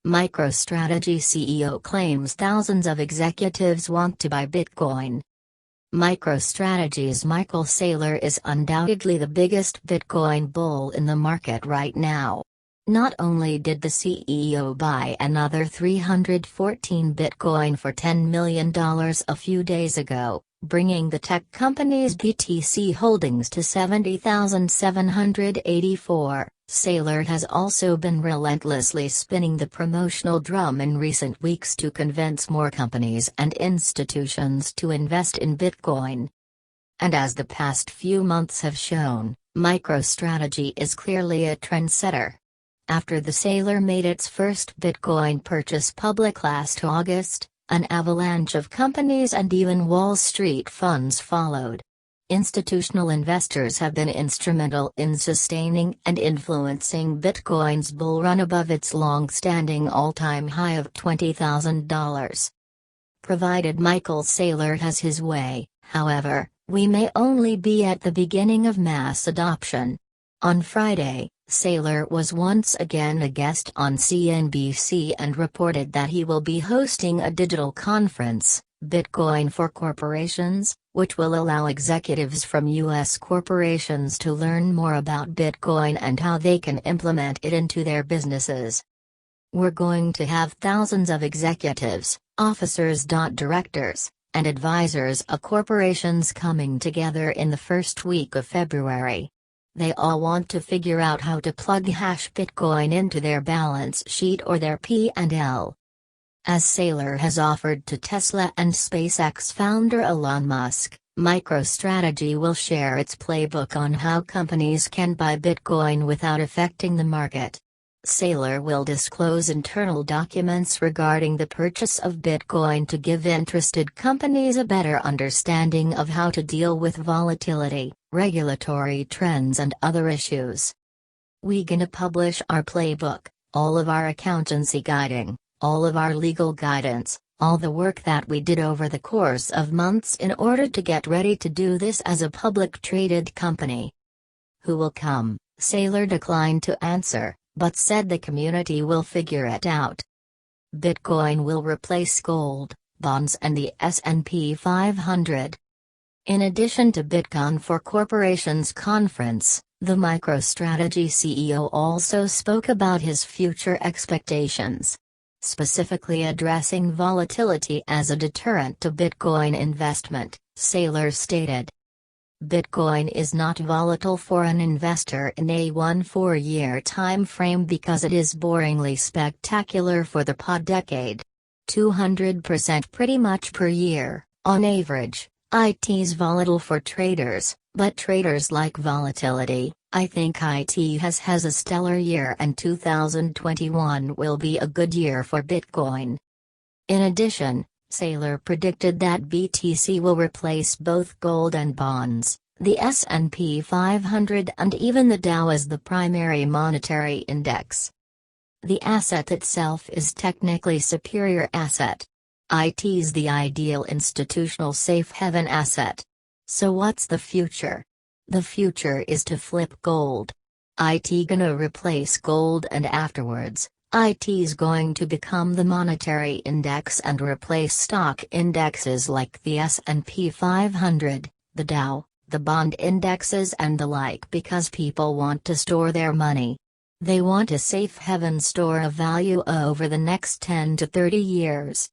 MicroStrategy CEO claims thousands of executives want to buy Bitcoin. MicroStrategy's Michael Saylor is undoubtedly the biggest Bitcoin bull in the market right now. Not only did the CEO buy another 314 Bitcoin for $10 million a few days ago, bringing the tech company's BTC holdings to 70,784, Saylor has also been relentlessly spinning the promotional drum in recent weeks to convince more companies and institutions to invest in Bitcoin. And as the past few months have shown, MicroStrategy is clearly a trendsetter. After the Saylor made its first Bitcoin purchase public last August, an avalanche of companies and even Wall Street funds followed. Institutional investors have been instrumental in sustaining and influencing Bitcoin's bull run above its long-standing all-time high of $20,000. Provided Michael Saylor has his way, however, we may only be at the beginning of mass adoption. On Friday, Saylor was once again a guest on CNBC and reported that he will be hosting a digital conference, Bitcoin for Corporations, which will allow executives from U.S. corporations to learn more about Bitcoin and how they can implement it into their businesses. We're going to have thousands of executives, officers, directors, and advisors of corporations coming together in the first week of February. They all want to figure out how to plug hash Bitcoin into their balance sheet or their P&L. As Saylor has offered to Tesla and SpaceX founder Elon Musk, MicroStrategy will share its playbook on how companies can buy Bitcoin without affecting the market. Saylor will disclose internal documents regarding the purchase of Bitcoin to give interested companies a better understanding of how to deal with volatility, regulatory trends and other issues. We gonna publish our playbook, all of our accountancy guiding, all of our legal guidance, all the work that we did over the course of months in order to get ready to do this as a public traded company. Who will come? Saylor declined to answer, but said the community will figure it out. Bitcoin will replace gold, bonds and the S&P 500. In addition to Bitcoin for Corporations conference, the MicroStrategy CEO also spoke about his future expectations. Specifically addressing volatility as a deterrent to Bitcoin investment, Saylor stated. Bitcoin is not volatile for an investor in a 1-4-year time frame because it is boringly spectacular for the past decade. 200% pretty much per year, on average. IT's volatile for traders, but traders like volatility. I think IT has a stellar year and 2021 will be a good year for Bitcoin. In addition, Saylor predicted that BTC will replace both gold and bonds, the S&P 500 and even the Dow as the primary monetary index. The asset itself is technically superior asset. IT's the ideal institutional safe haven asset. So what's the future? The future is to flip gold. IT gonna replace gold and afterwards, IT's going to become the monetary index and replace stock indexes like the S&P 500, the Dow, the bond indexes and the like because people want to store their money. They want a safe haven store of value over the next 10 to 30 years.